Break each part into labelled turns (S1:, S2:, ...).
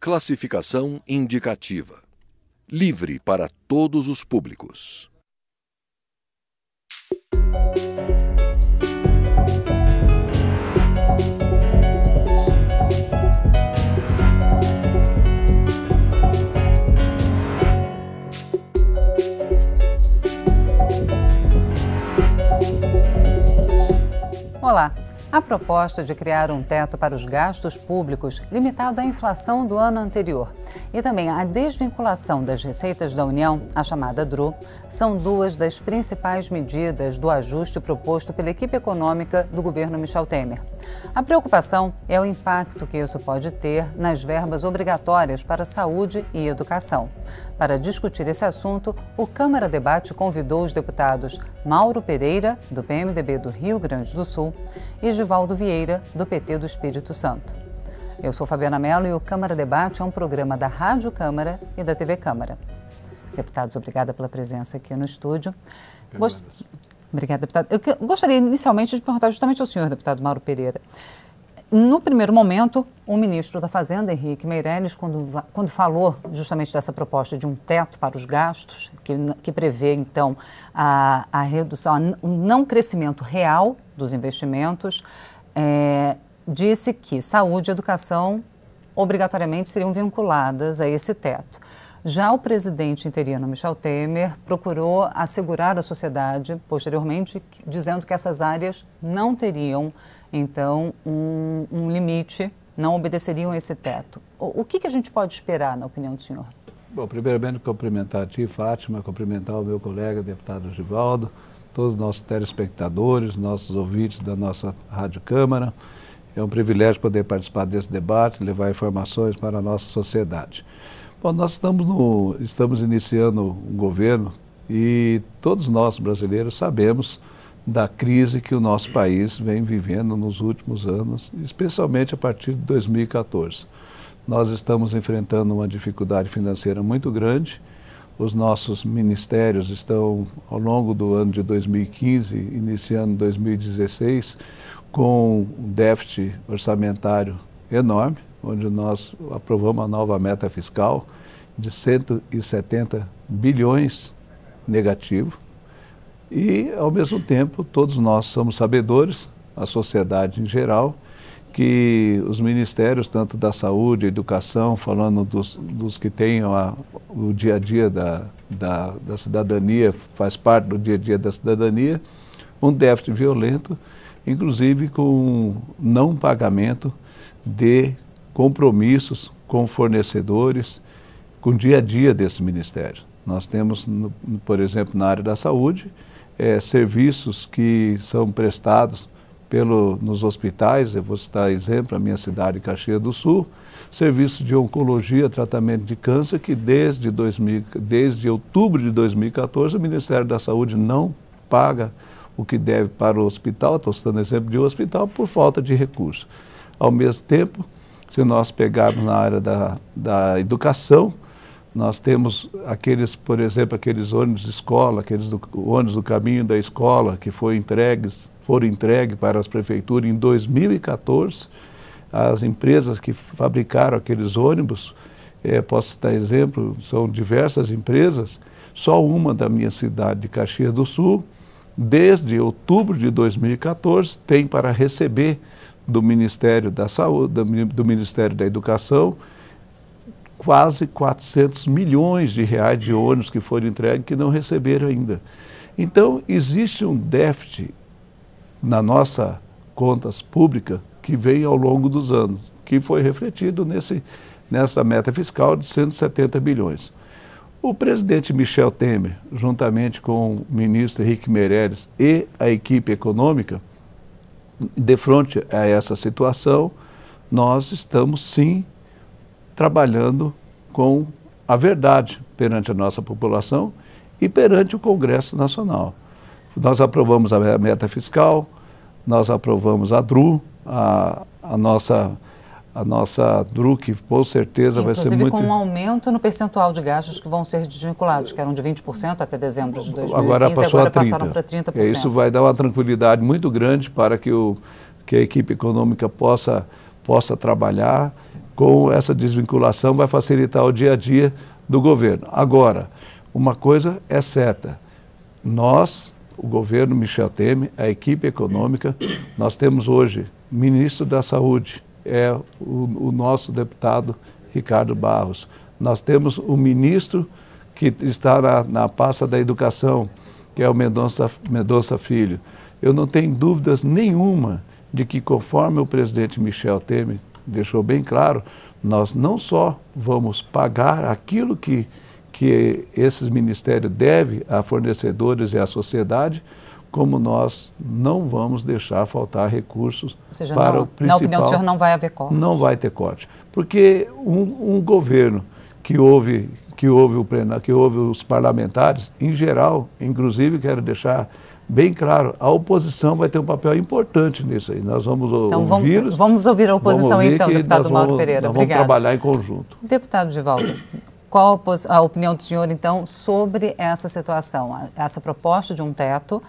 S1: Classificação indicativa. Livre para todos os públicos.
S2: Olá! A proposta de criar um teto para os gastos públicos limitado à inflação do ano anterior e também a desvinculação das receitas da União, a chamada DRU, são duas das principais medidas do ajuste proposto pela equipe econômica do governo Michel Temer. A preocupação é o impacto que isso pode ter nas verbas obrigatórias para saúde e educação. Para discutir esse assunto, o Câmara Debate convidou os deputados Mauro Pereira, do PMDB do Rio Grande do Sul, e Givaldo Vieira, do PT do Espírito Santo. Eu sou Fabiana Mello e o Câmara Debate é um programa da Rádio Câmara e da TV Câmara. Deputados, obrigada pela presença aqui no estúdio. Obrigada, deputado. Eu gostaria inicialmente de perguntar justamente ao senhor, deputado Mauro Pereira. No primeiro momento, o ministro da Fazenda, Henrique Meirelles, quando falou justamente dessa proposta de um teto para os gastos, que prevê, então, a redução, o não crescimento real dos investimentos, disse que saúde e educação obrigatoriamente seriam vinculadas a esse teto. Já o presidente interino, Michel Temer, procurou assegurar à sociedade, posteriormente, dizendo que essas áreas não teriam, então, um limite, não obedeceriam a esse teto. O que a gente pode esperar, na opinião do senhor?
S3: Bom, primeiramente, cumprimentar a ti, Fátima, cumprimentar o meu colega, deputado Givaldo, todos os nossos telespectadores, nossos ouvintes da nossa Rádio Câmara. É um privilégio poder participar desse debate, levar informações para a nossa sociedade. Bom, nós estamos iniciando um governo e todos nós brasileiros sabemos da crise que o nosso país vem vivendo nos últimos anos, especialmente a partir de 2014. Nós estamos enfrentando uma dificuldade financeira muito grande. Os nossos ministérios estão, ao longo do ano de 2015, iniciando 2016, com um déficit orçamentário enorme, onde nós aprovamos uma nova meta fiscal de 170 bilhões negativo. E, ao mesmo tempo, todos nós somos sabedores, a sociedade em geral, que os ministérios, tanto da saúde, educação, falando dos que têm o dia a dia da cidadania, faz parte do dia a dia da cidadania, um déficit violento, inclusive com não pagamento de compromissos com fornecedores, com o dia a dia desses ministérios. Nós temos, por exemplo, na área da saúde, serviços que são prestados nos hospitais, eu vou citar exemplo, a minha cidade, Caxias do Sul, serviço de oncologia, tratamento de câncer, que desde outubro de 2014 o Ministério da Saúde não paga o que deve para o hospital, estou citando exemplo de um hospital, por falta de recursos. Ao mesmo tempo, se nós pegarmos na área da educação, nós temos por exemplo, aqueles ônibus de escola, aqueles ônibus do caminho da escola que foram entregues para as prefeituras em 2014. As empresas que fabricaram aqueles ônibus, posso citar exemplo, são diversas empresas, só uma da minha cidade de Caxias do Sul, desde outubro de 2014, tem para receber do Ministério da Saúde, do Ministério da Educação, quase 400 milhões de reais de ônibus que foram entregues que não receberam ainda. Então, existe um déficit na nossa contas públicas que vem ao longo dos anos, que foi refletido nessa meta fiscal de 170 bilhões. O presidente Michel Temer, juntamente com o ministro Henrique Meirelles e a equipe econômica, de frente a essa situação, nós estamos sim trabalhando com a verdade perante a nossa população e perante o Congresso Nacional. Nós aprovamos a meta fiscal, nós aprovamos a DRU, a nossa DRU, que com certeza vai ser muito...
S2: Inclusive com um aumento no percentual de gastos que vão ser desvinculados, que eram de 20% até dezembro de 2015,
S3: agora
S2: passaram para 30%.
S3: Isso vai dar uma tranquilidade muito grande para que a equipe econômica possa trabalhar com essa desvinculação, vai facilitar o dia a dia do governo. Agora, uma coisa é certa, nós, o governo Michel Temer, a equipe econômica, nós temos hoje ministro da Saúde, é o nosso deputado Ricardo Barros. Nós temos o ministro que está na pasta da Educação, que é o Mendonça Filho. Eu não tenho dúvidas nenhuma de que, conforme o presidente Michel Temer deixou bem claro, nós não só vamos pagar aquilo que esses ministérios devem a fornecedores e à sociedade, como nós não vamos deixar faltar recursos.
S2: Ou seja,
S3: para o principal.
S2: Na opinião do senhor, não vai haver corte?
S3: Não vai ter corte. Porque um governo que ouve os parlamentares, em geral, inclusive quero deixar bem claro, a oposição vai ter um papel importante nisso aí. Nós vamos ouvir.
S2: Vamos ouvir a oposição então, deputado Mauro Pereira.
S3: Nós vamos trabalhar em conjunto.
S2: Deputado Divaldo, qual a opinião do senhor, então, sobre essa situação, essa proposta de um teto?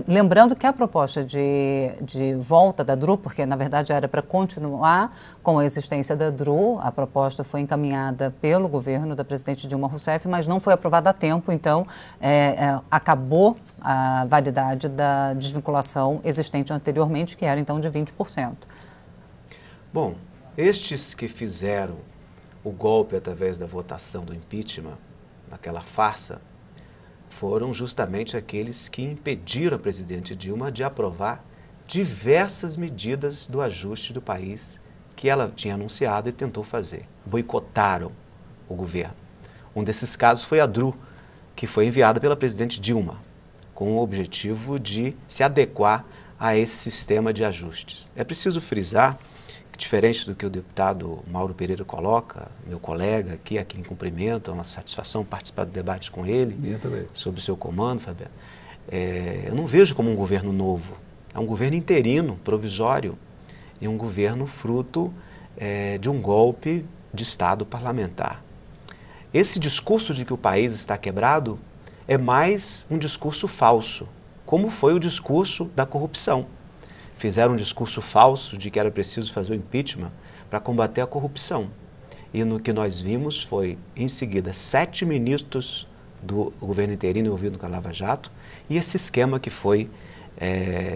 S2: Lembrando que a proposta de volta da DRU, porque na verdade era para continuar com a existência da DRU, a proposta foi encaminhada pelo governo da presidente Dilma Rousseff, mas não foi aprovada a tempo, então acabou a validade da desvinculação existente anteriormente, que era então de 20%.
S4: Bom, estes que fizeram o golpe através da votação do impeachment, naquela farsa, foram justamente aqueles que impediram a presidente Dilma de aprovar diversas medidas do ajuste do país que ela tinha anunciado e tentou fazer. Boicotaram o governo. Um desses casos foi a DRU, que foi enviada pela presidente Dilma, com o objetivo de se adequar a esse sistema de ajustes. É preciso frisar, diferente do que o deputado Mauro Pereira coloca, meu colega aqui, a quem cumprimento, é uma satisfação participar do debate com ele, sobre o seu comando, Fabiano. Eu não vejo como um governo novo, é um governo interino, provisório, e um governo fruto de um golpe de Estado parlamentar. Esse discurso de que o país está quebrado é mais um discurso falso, como foi o discurso da corrupção. Fizeram um discurso falso de que era preciso fazer o impeachment para combater a corrupção. E no que nós vimos foi, em seguida, 7 ministros do governo interino envolvidos com a Lava Jato e esse esquema que foi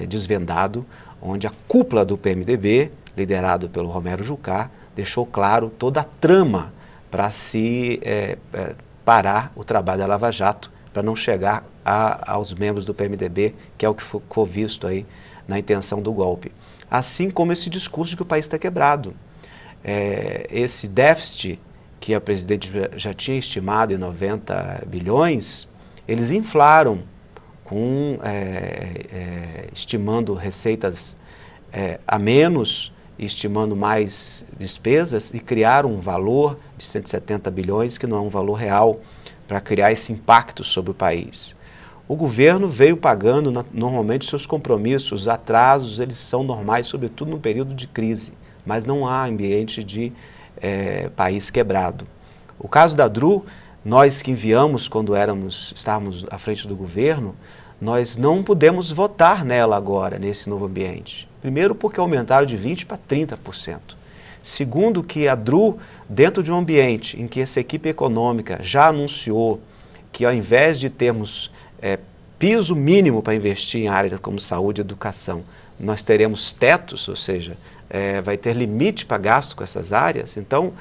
S4: desvendado, onde a cúpula do PMDB, liderado pelo Romero Jucá, deixou claro toda a trama para se parar o trabalho da Lava Jato, para não chegar aos membros do PMDB, que é o que ficou visto aí na intenção do golpe. Assim como esse discurso de que o país está quebrado. Esse déficit que a presidente já tinha estimado em 90 bilhões, eles inflaram, estimando receitas a menos, estimando mais despesas e criaram um valor de 170 bilhões, que não é um valor real, para criar esse impacto sobre o país. O governo veio pagando normalmente seus compromissos, os atrasos, eles são normais, sobretudo no período de crise, mas não há ambiente de país quebrado. O caso da DRU, nós que enviamos quando estávamos à frente do governo, nós não pudemos votar nela agora, nesse novo ambiente. Primeiro porque aumentaram de 20% para 30%. Segundo que a DRU, dentro de um ambiente em que essa equipe econômica já anunciou que ao invés de termos piso mínimo para investir em áreas como saúde e educação, nós teremos tetos, ou seja, vai ter limite para gasto com essas áreas. Então,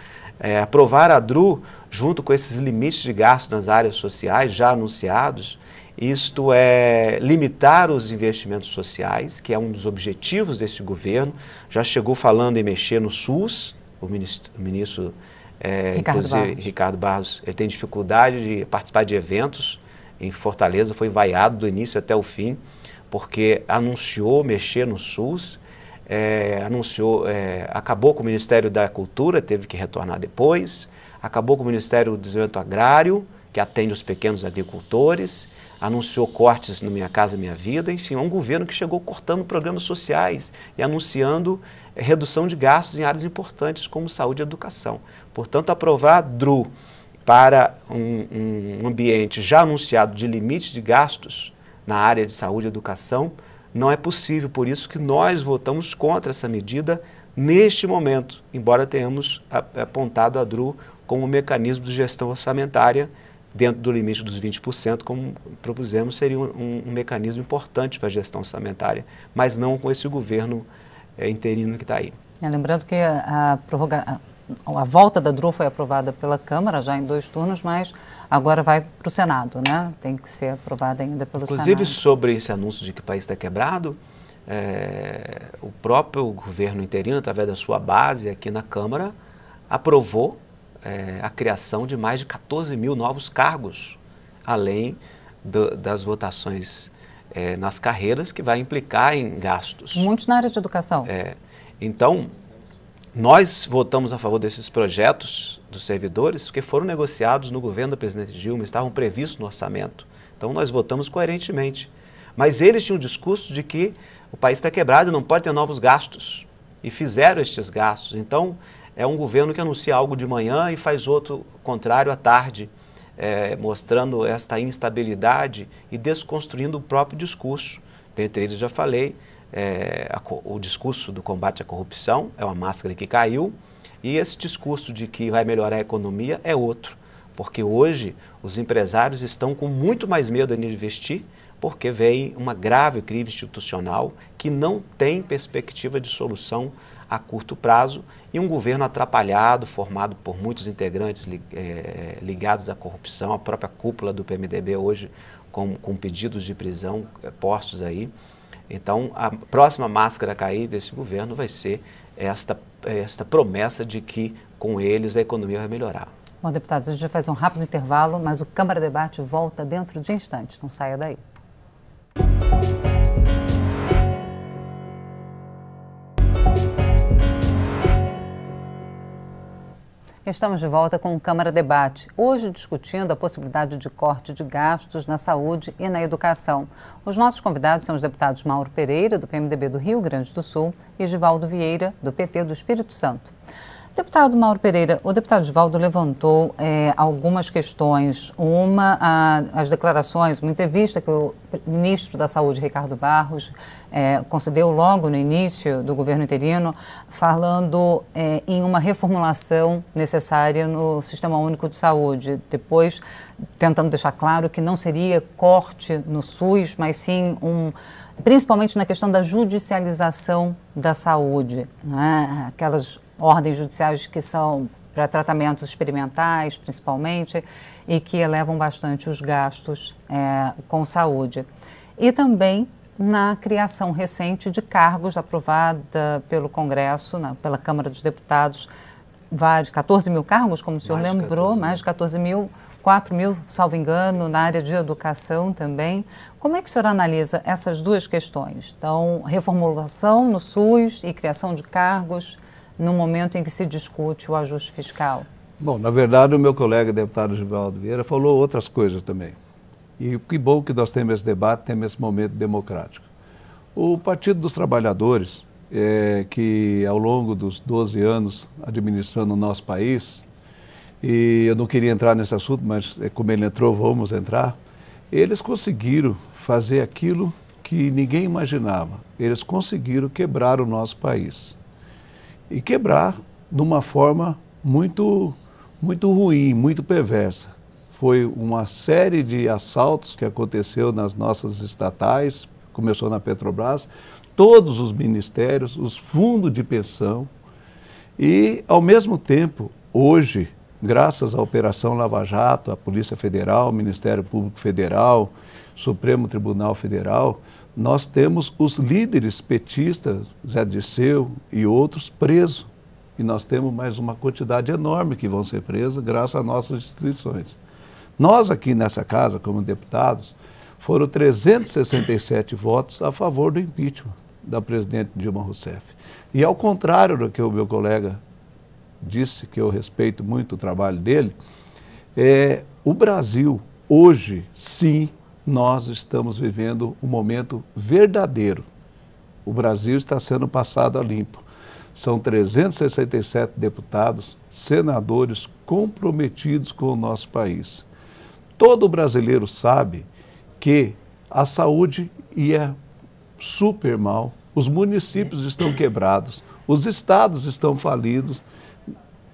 S4: aprovar a DRU junto com esses limites de gasto nas áreas sociais já anunciados, isto é limitar os investimentos sociais, que é um dos objetivos desse governo. Já chegou falando em mexer no SUS, o ministro Ricardo Barros, ele tem dificuldade de participar de eventos em Fortaleza, foi vaiado do início até o fim, porque anunciou mexer no SUS, acabou com o Ministério da Cultura, teve que retornar depois, acabou com o Ministério do Desenvolvimento Agrário, que atende os pequenos agricultores, anunciou cortes no Minha Casa Minha Vida, enfim, é um governo que chegou cortando programas sociais e anunciando redução de gastos em áreas importantes como saúde e educação. Portanto, aprovar a DRU para um ambiente já anunciado de limites de gastos na área de saúde e educação não é possível, por isso que nós votamos contra essa medida neste momento, embora tenhamos apontado a DRU como um mecanismo de gestão orçamentária dentro do limite dos 20%, como propusemos, seria um mecanismo importante para a gestão orçamentária, mas não com esse governo interino que está aí.
S2: Lembrando que a volta da DRU foi aprovada pela Câmara já em 2 turnos, mas agora vai para o Senado, né? Tem que ser aprovada ainda pelo Senado.
S4: Inclusive, sobre esse anúncio de que o país está quebrado, o próprio governo interino, através da sua base aqui na Câmara, aprovou a criação de mais de 14 mil novos cargos, além das votações nas carreiras, que vai implicar em gastos.
S2: Muitos na área de educação.
S4: Então, nós votamos a favor desses projetos dos servidores, porque foram negociados no governo da presidente Dilma, estavam previstos no orçamento. Então, nós votamos coerentemente. Mas eles tinham um discurso de que o país está quebrado e não pode ter novos gastos. E fizeram estes gastos. Então, é um governo que anuncia algo de manhã e faz outro contrário à tarde, mostrando esta instabilidade e desconstruindo o próprio discurso. Dentre eles, já falei, o discurso do combate à corrupção é uma máscara que caiu, e esse discurso de que vai melhorar a economia é outro, porque hoje os empresários estão com muito mais medo de investir, porque vem uma grave crise institucional que não tem perspectiva de solução a curto prazo, e um governo atrapalhado, formado por muitos integrantes ligados à corrupção, a própria cúpula do PMDB hoje com pedidos de prisão postos aí. Então, a próxima máscara a cair desse governo vai ser esta promessa de que com eles a economia vai melhorar.
S2: Bom, deputados, a gente vai fazer um rápido intervalo, mas o Câmara Debate volta dentro de instantes, não saia daí. Estamos de volta com o Câmara Debate, hoje discutindo a possibilidade de corte de gastos na saúde e na educação. Os nossos convidados são os deputados Mauro Pereira, do PMDB do Rio Grande do Sul, e Givaldo Vieira, do PT do Espírito Santo. Deputado Mauro Pereira, o deputado Givaldo levantou algumas questões. As declarações, uma entrevista que o ministro da Saúde, Ricardo Barros, concedeu logo no início do governo interino, falando em uma reformulação necessária no Sistema Único de Saúde. Depois, tentando deixar claro que não seria corte no SUS, mas sim principalmente na questão da judicialização da saúde, né? Aquelas ordens judiciais que são para tratamentos experimentais, principalmente, e que elevam bastante os gastos com saúde. E também na criação recente de cargos aprovada pelo Congresso, pela Câmara dos Deputados, 14 mil cargos, como o senhor lembrou, mais de 14 mil, 4 mil, salvo engano, na área de educação também. Como é que o senhor analisa essas duas questões? Então, reformulação no SUS e criação de cargos no momento em que se discute o ajuste fiscal?
S3: Bom, na verdade, o meu colega deputado Givaldo Vieira falou outras coisas também. E que bom que nós temos esse debate, temos esse momento democrático. O Partido dos Trabalhadores, que ao longo dos 12 anos administrando o nosso país, e eu não queria entrar nesse assunto, mas como ele entrou, vamos entrar, eles conseguiram fazer aquilo que ninguém imaginava. Eles conseguiram quebrar o nosso país. E quebrar de uma forma muito ruim, muito perversa. Foi uma série de assaltos que aconteceu nas nossas estatais, começou na Petrobras, todos os ministérios, os fundos de pensão, e ao mesmo tempo, hoje, graças à Operação Lava Jato, à Polícia Federal, Ministério Público Federal, Supremo Tribunal Federal, nós temos os líderes petistas, Zé Dirceu e outros, presos. E nós temos mais uma quantidade enorme que vão ser presos graças às nossas instituições. Nós aqui nessa casa, como deputados, foram 367 votos a favor do impeachment da presidente Dilma Rousseff. E ao contrário do que o meu colega disse, que eu respeito muito o trabalho dele, o Brasil, hoje, sim, nós estamos vivendo um momento verdadeiro. O Brasil está sendo passado a limpo. São 367 deputados, senadores comprometidos com o nosso país. Todo brasileiro sabe que a saúde ia super mal, os municípios estão quebrados, Os estados estão falidos,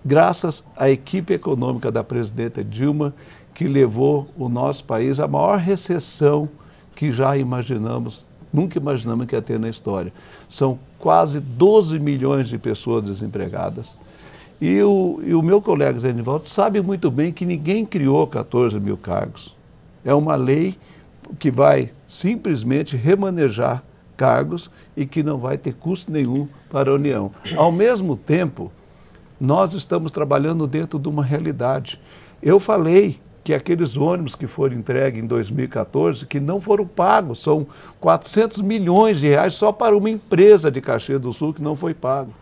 S3: graças à equipe econômica da presidenta Dilma, que levou o nosso país à maior recessão que já imaginamos, nunca imaginamos que ia ter na história. São quase 12 milhões de pessoas desempregadas. E o meu colega Genivaldo sabe muito bem que ninguém criou 14 mil cargos. É uma lei que vai simplesmente remanejar cargos e que não vai ter custo nenhum para a União. Ao mesmo tempo, nós estamos trabalhando dentro de uma realidade. Eu falei que aqueles ônibus que foram entregues em 2014, que não foram pagos, são 400 milhões de reais só para uma empresa de Caxias do Sul que não foi pago.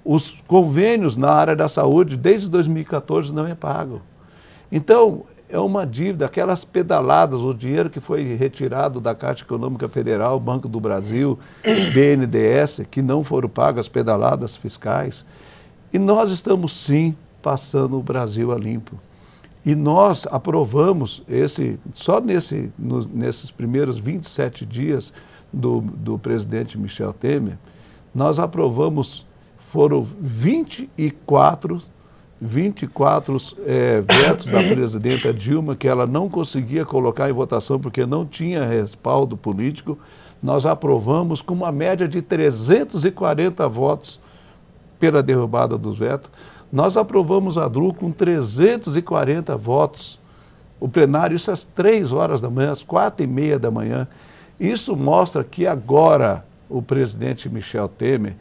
S3: Os convênios na área da saúde, desde 2014, não é pago. Então, é uma dívida, aquelas pedaladas, o dinheiro que foi retirado da Caixa Econômica Federal, Banco do Brasil, BNDES, que não foram pagas, as pedaladas fiscais. E nós estamos, sim, passando o Brasil a limpo. E nós aprovamos, só nesses primeiros 27 dias do presidente Michel Temer, nós aprovamos, foram 24 vetos da presidenta Dilma, que ela não conseguia colocar em votação porque não tinha respaldo político. Nós aprovamos com uma média de 340 votos pela derrubada dos vetos. Nós aprovamos a DRU com 340 votos. O plenário, isso às 3 horas da manhã, às 4h30 da manhã. Isso mostra que agora o presidente Michel Temer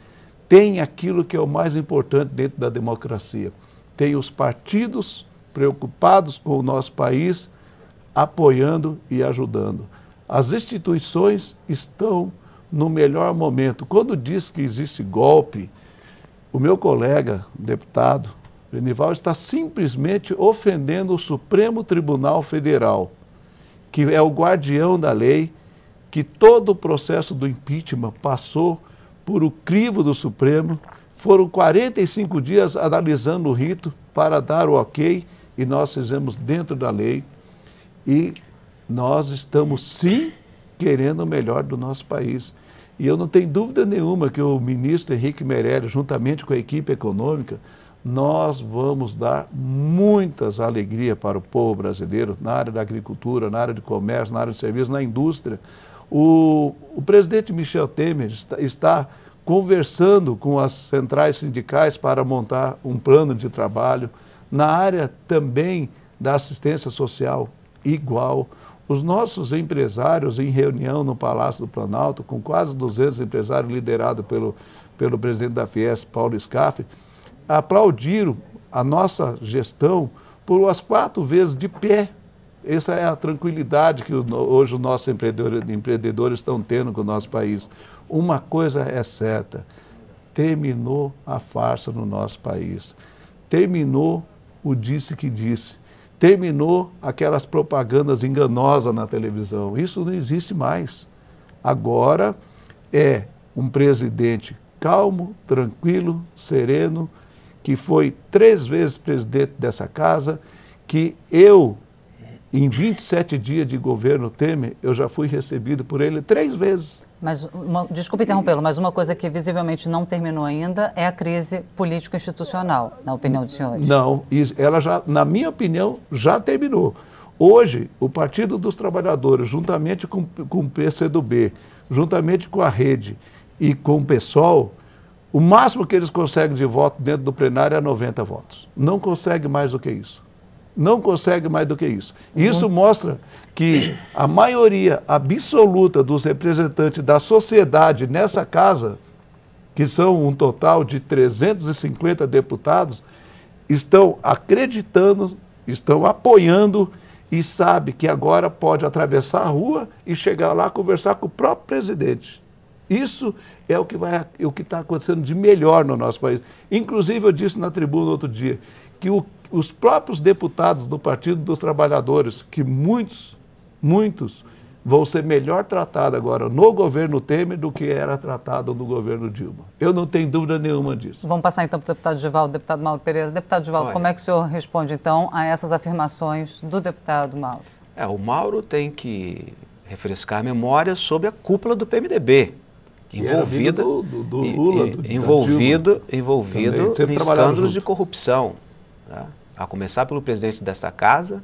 S3: tem aquilo que é o mais importante dentro da democracia. Tem os partidos preocupados com o nosso país, apoiando e ajudando. As instituições estão no melhor momento. Quando diz que existe golpe, o meu colega, deputado, Genivaldo, está simplesmente ofendendo o Supremo Tribunal Federal, que é o guardião da lei, que todo o processo do impeachment passou por o crivo do Supremo. Foram 45 dias analisando o rito para dar o ok, e nós fizemos dentro da lei. E nós estamos, sim, querendo o melhor do nosso país. E eu não tenho dúvida nenhuma que o ministro Henrique Meirelles, juntamente com a equipe econômica, nós vamos dar muitas alegrias para o povo brasileiro, na área da agricultura, na área de comércio, na área de serviços, na indústria. O presidente Michel Temer está conversando com as centrais sindicais para montar um plano de trabalho. Na área também da assistência social, igual. Os nossos empresários em reunião no Palácio do Planalto, com quase 200 empresários liderados pelo presidente da Fiesp, Paulo Scaff, aplaudiram a nossa gestão por as 4 vezes de pé. Essa é a tranquilidade que hoje os nossos empreendedores estão tendo com o nosso país. Uma coisa é certa, terminou a farsa no nosso país. Terminou o disse que disse. Terminou aquelas propagandas enganosas na televisão. Isso não existe mais. Agora é um presidente calmo, tranquilo, sereno, que foi 3 vezes presidente dessa casa, que eu, em 27 dias de governo Temer, eu já fui recebido por ele 3 vezes.
S2: Mas, desculpe interrompê-lo, mas uma coisa que visivelmente não terminou ainda é a crise político-institucional, na opinião dos senhores.
S3: Não, ela já, na minha opinião, já terminou. Hoje, o Partido dos Trabalhadores, juntamente com o PCdoB, juntamente com a Rede e com o PSOL, o máximo que eles conseguem de voto dentro do plenário é 90 votos. Não consegue mais do que isso. Não consegue mais do que isso. Isso mostra que a maioria absoluta dos representantes da sociedade nessa casa, que são um total de 350 deputados, estão acreditando, estão apoiando e sabe que agora pode atravessar a rua e chegar lá conversar com o próprio presidente. Isso é o que está acontecendo de melhor no nosso país. Inclusive, eu disse na tribuna outro dia que os próprios deputados do Partido dos Trabalhadores, que muitos vão ser melhor tratados agora no governo Temer do que era tratado no governo Dilma. Eu não tenho dúvida nenhuma disso.
S2: Vamos passar então para o deputado Givaldo, deputado Mauro Pereira. Deputado Givaldo, como é que o senhor responde então a essas afirmações do deputado Mauro?
S4: O Mauro tem que refrescar a memória sobre a cúpula do PMDB. envolvido
S3: do Lula,
S4: envolvido em escândalos de corrupção, né? A começar pelo presidente desta casa,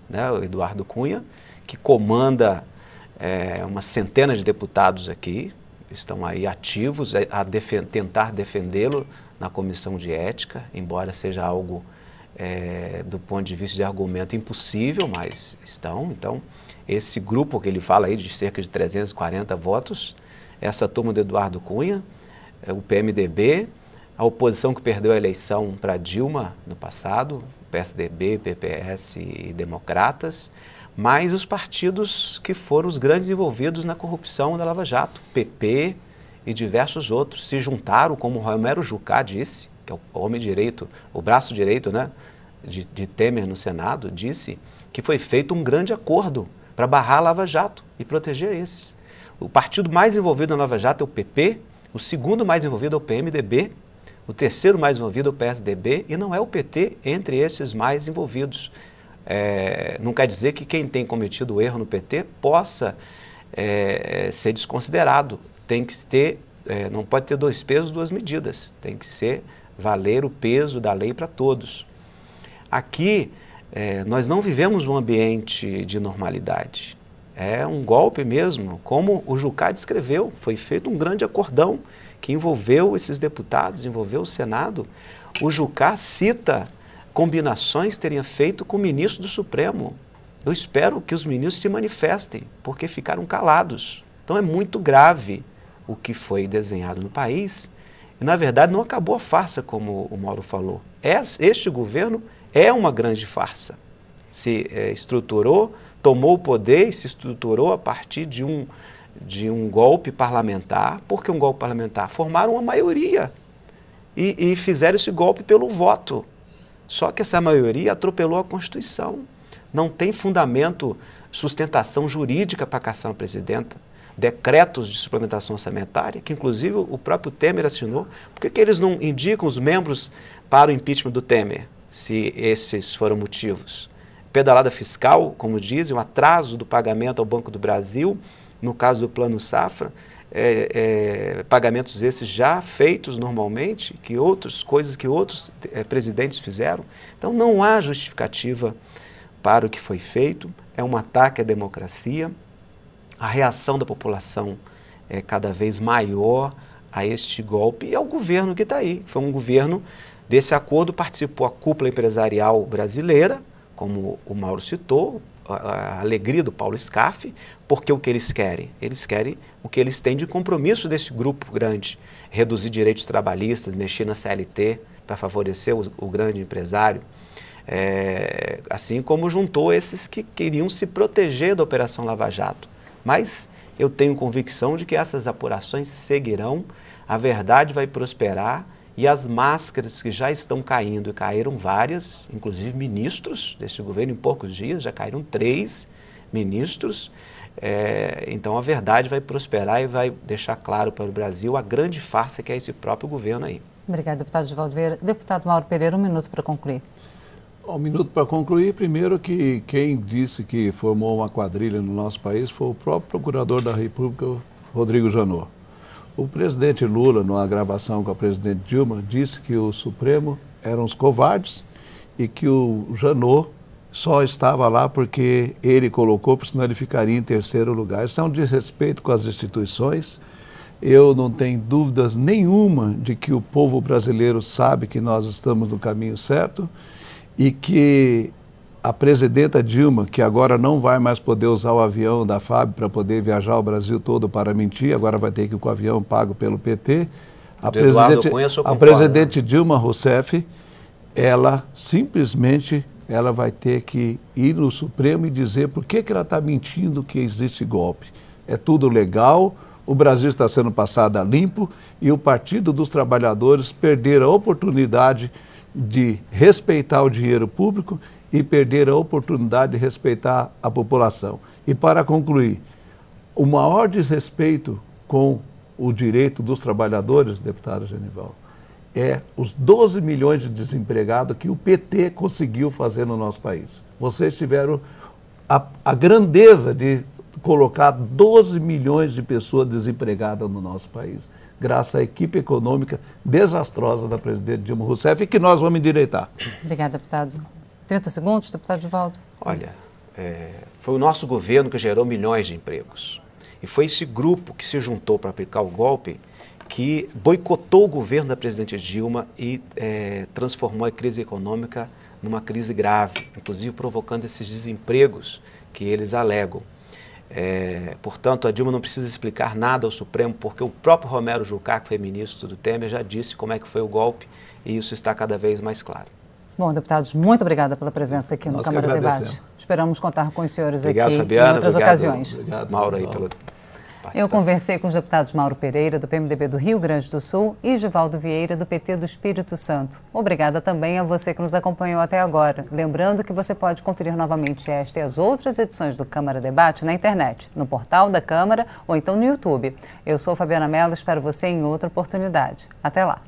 S4: né, o Eduardo Cunha, que comanda uma centena de deputados aqui, estão aí ativos a tentar defendê-lo na comissão de ética, embora seja algo, do ponto de vista de argumento, impossível, mas estão. Então, esse grupo que ele fala aí de cerca de 340 votos, essa turma do Eduardo Cunha, o PMDB, a oposição que perdeu a eleição para Dilma no passado, PSDB, PPS e Democratas, mais os partidos que foram os grandes envolvidos na corrupção da Lava Jato, PP e diversos outros, se juntaram, como o Romero Jucá disse, que é o homem direito, o braço direito, né, de Temer no Senado, disse que foi feito um grande acordo para barrar a Lava Jato e proteger esses. O partido mais envolvido na Lava Jato é o PP, o segundo mais envolvido é o PMDB, o terceiro mais envolvido é o PSDB e não é o PT entre esses mais envolvidos. Não quer dizer que quem tem cometido erro no PT possa ser desconsiderado. Tem que ter, não pode ter dois pesos, duas medidas. Tem que valer o peso da lei para todos. Aqui, nós não vivemos um ambiente de normalidade. É um golpe mesmo, como o Jucá descreveu. Foi feito um grande acordão que envolveu esses deputados, envolveu o Senado. O Jucá cita combinações que teria feito com o ministro do Supremo. Eu espero que os ministros se manifestem, porque ficaram calados. Então é muito grave o que foi desenhado no país e, na verdade, não acabou a farsa, como o Mauro falou. Este governo é uma grande farsa. Se estruturou, tomou o poder e se estruturou a partir de um golpe parlamentar. Por que um golpe parlamentar? Formaram uma maioria e fizeram esse golpe pelo voto. Só que essa maioria atropelou a Constituição. Não tem fundamento, sustentação jurídica para caçar uma presidenta. Decretos de suplementação orçamentária, que inclusive o próprio Temer assinou. Por que eles não indicam os membros para o impeachment do Temer, se esses foram motivos? Pedalada fiscal, como dizem, o atraso do pagamento ao Banco do Brasil, no caso do Plano Safra, pagamentos esses já feitos normalmente, coisas que outros presidentes fizeram. Então não há justificativa para o que foi feito, é um ataque à democracia. A reação da população é cada vez maior a este golpe e ao governo que está aí. Foi um governo, desse acordo participou a cúpula empresarial brasileira, como o Mauro citou, a alegria do Paulo Scaff, porque o que eles querem? Eles querem o que eles têm de compromisso desse grupo grande, reduzir direitos trabalhistas, mexer na CLT para favorecer o grande empresário, assim como juntou esses que queriam se proteger da Operação Lava Jato. Mas eu tenho convicção de que essas apurações seguirão, a verdade vai prosperar e as máscaras que já estão caindo, e caíram várias, inclusive ministros desse governo em poucos dias, já caíram 3 ministros, então a verdade vai prosperar e vai deixar claro para o Brasil a grande farsa que é esse próprio governo aí.
S2: Obrigada, deputado Divaldo Vieira. Deputado Mauro Pereira, 1 minuto para concluir.
S3: 1 minuto para concluir. Primeiro que quem disse que formou uma quadrilha no nosso país foi o próprio procurador da República, Rodrigo Janot. O presidente Lula, numa gravação com a presidente Dilma, disse que o Supremo eram os covardes e que o Janot só estava lá porque ele colocou, porque senão ele ficaria em 3º lugar. Isso é um desrespeito com as instituições. Eu não tenho dúvidas nenhuma de que o povo brasileiro sabe que nós estamos no caminho certo e que a presidenta Dilma, que agora não vai mais poder usar o avião da FAB para poder viajar o Brasil todo para mentir, agora vai ter que ir com o avião pago pelo PT. A presidente Dilma Rousseff, ela simplesmente vai ter que ir no Supremo e dizer por que ela está mentindo que existe golpe. É tudo legal, o Brasil está sendo passado a limpo e o Partido dos Trabalhadores perderam a oportunidade de respeitar o dinheiro público e perder a oportunidade de respeitar a população. E para concluir, o maior desrespeito com o direito dos trabalhadores, deputado Genival, é os 12 milhões de desempregados que o PT conseguiu fazer no nosso país. Vocês tiveram a grandeza de colocar 12 milhões de pessoas desempregadas no nosso país, graças à equipe econômica desastrosa da presidente Dilma Rousseff, e que nós vamos endireitar.
S2: Obrigada, deputado. 30 segundos, deputado Givaldo.
S4: Olha, foi o nosso governo que gerou milhões de empregos. E foi esse grupo que se juntou para aplicar o golpe que boicotou o governo da presidente Dilma e transformou a crise econômica numa crise grave, inclusive provocando esses desempregos que eles alegam. Portanto, a Dilma não precisa explicar nada ao Supremo, porque o próprio Romero Jucá, que foi ministro do Temer, já disse como é que foi o golpe, e isso está cada vez mais claro.
S2: Bom, deputados, muito obrigada pela presença aqui no Câmara Debate. Esperamos contar com os senhores
S4: obrigado,
S2: aqui
S4: Fabiana,
S2: em outras ocasiões.
S3: Obrigado,
S4: Mauro, aí pela
S2: Eu conversei com os deputados Mauro Pereira, do PMDB do Rio Grande do Sul, e Givaldo Vieira, do PT do Espírito Santo. Obrigada também a você que nos acompanhou até agora. Lembrando que você pode conferir novamente esta e as outras edições do Câmara Debate na internet, no portal da Câmara ou então no YouTube. Eu sou Fabiana Mello, espero você em outra oportunidade. Até lá!